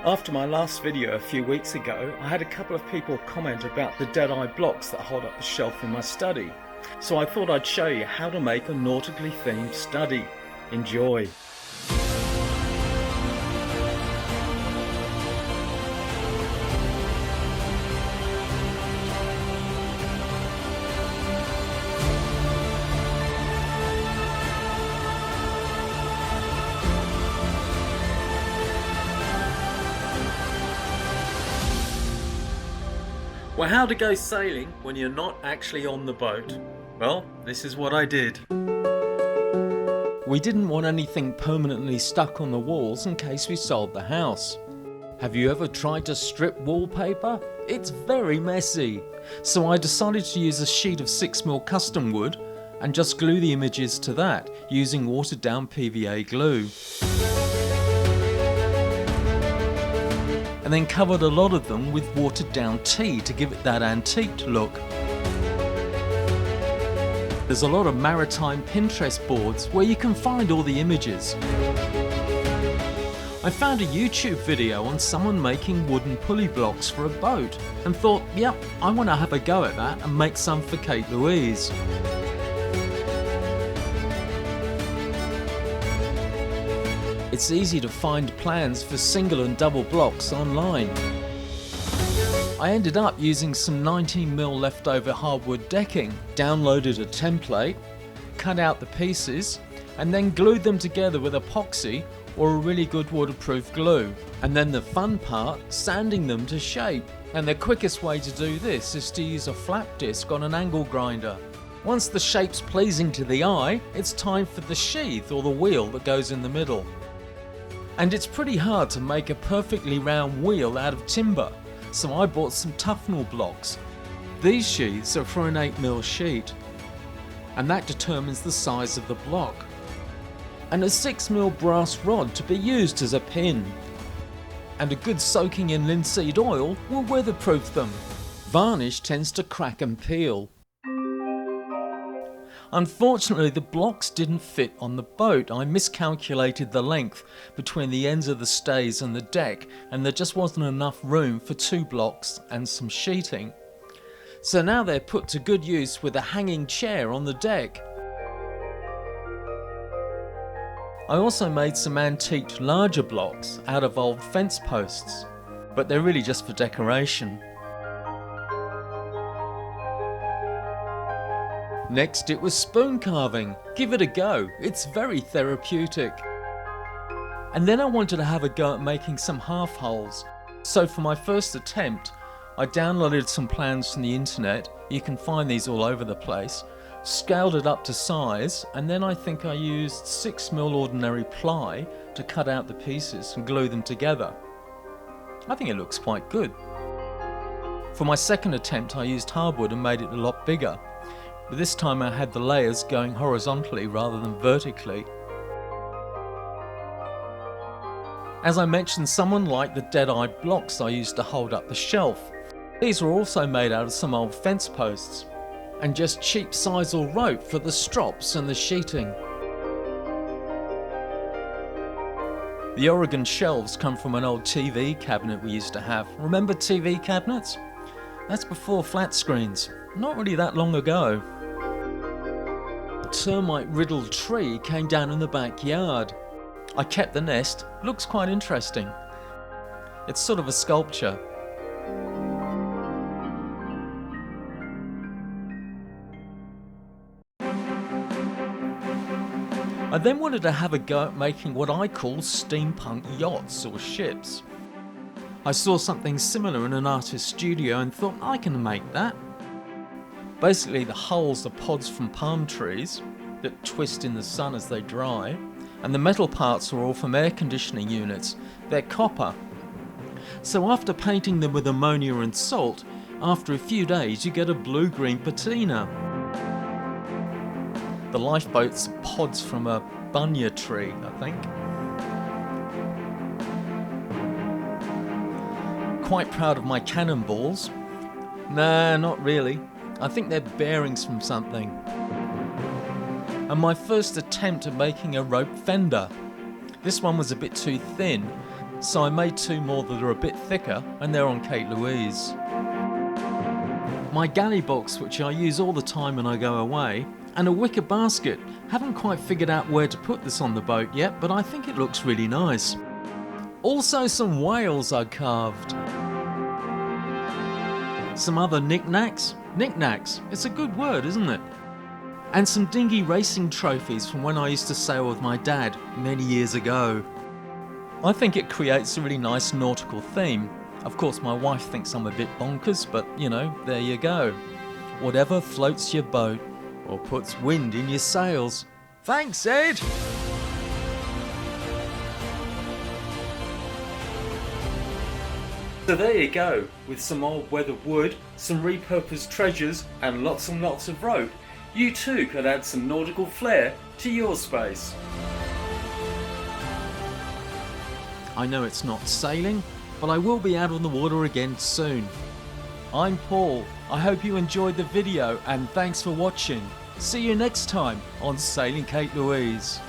After my last video a few weeks ago, I had a couple of people comment about the dead-eye blocks that hold up the shelf in my study. So I thought I'd show you how to make a nautically themed study. Enjoy! Well, how to go sailing when you're not actually on the boat? Well, this is what I did. We didn't want anything permanently stuck on the walls in case we sold the house. Have you ever tried to strip wallpaper? It's very messy. So I decided to use a sheet of 6mm custom wood and just glue the images to that using watered down PVA glue. And then covered a lot of them with watered down tea to give it that antique look. There's a lot of maritime Pinterest boards where you can find all the images. I found a YouTube video on someone making wooden pulley blocks for a boat and thought, yep, I want to have a go at that and make some for Kate Louise. It's easy to find plans for single and double blocks online. I ended up using some 19mm leftover hardwood decking, downloaded a template, cut out the pieces, and then glued them together with epoxy or a really good waterproof glue. And then the fun part, sanding them to shape. And the quickest way to do this is to use a flap disc on an angle grinder. Once the shape's pleasing to the eye, it's time for the sheath or the wheel that goes in the middle. And it's pretty hard to make a perfectly round wheel out of timber, so I bought some Tufnell blocks. These sheaths are for an 8mm sheet, and that determines the size of the block. And a 6mm brass rod to be used as a pin. And a good soaking in linseed oil will weatherproof them. Varnish tends to crack and peel. Unfortunately, the blocks didn't fit on the boat. I miscalculated the length between the ends of the stays and the deck, and there just wasn't enough room for 2 blocks and some sheeting. So now they're put to good use with a hanging chair on the deck. I also made some antiqued larger blocks out of old fence posts, but they're really just for decoration. Next it was spoon carving. Give it a go, it's very therapeutic. And then I wanted to have a go at making some half holes. So for my first attempt, I downloaded some plans from the internet, you can find these all over the place, scaled it up to size, and then I think I used 6mm ordinary ply to cut out the pieces and glue them together. I think it looks quite good. For my second attempt I used hardwood and made it a lot bigger. But this time I had the layers going horizontally rather than vertically. As I mentioned, someone liked the dead-eye blocks I used to hold up the shelf. These were also made out of some old fence posts, and just cheap sisal rope for the strops and the sheeting. The Oregon shelves come from an old TV cabinet we used to have. Remember TV cabinets? That's before flat screens. Not really that long ago. A termite-riddled tree came down in the backyard. I kept the nest, looks quite interesting. It's sort of a sculpture. I then wanted to have a go at making what I call steampunk yachts or ships. I saw something similar in an artist's studio and thought I can make that. Basically the hulls are pods from palm trees that twist in the sun as they dry, and the metal parts are all from air conditioning units. They're copper. So after painting them with ammonia and salt, after a few days you get a blue-green patina. The lifeboat's pods from a bunya tree, I think. Quite proud of my Cannonballs. Nah, not really. I think they're bearings from something. And my first attempt at making a rope fender. This one was a bit too thin, so I made 2 more that are a bit thicker, and they're on Kate Louise. My galley box, which I use all the time when I go away, and a wicker basket. Haven't quite figured out where to put this on the boat yet, but I think it looks really nice. Also some whales I carved. Some other knickknacks. Knickknacks, it's a good word, isn't it? And some dinghy racing trophies from when I used to sail with my dad many years ago. I think it creates a really nice nautical theme. Of course my wife thinks I'm a bit bonkers, but you know, there you go. Whatever floats your boat or puts wind in your sails. Thanks, Ed! So there you go, with some old weathered wood, some repurposed treasures and lots of rope. You too could add some nautical flair to your space. I know it's not sailing, but I will be out on the water again soon. I'm Paul, I hope you enjoyed the video and thanks for watching. See you next time on Sailing Kate Louise.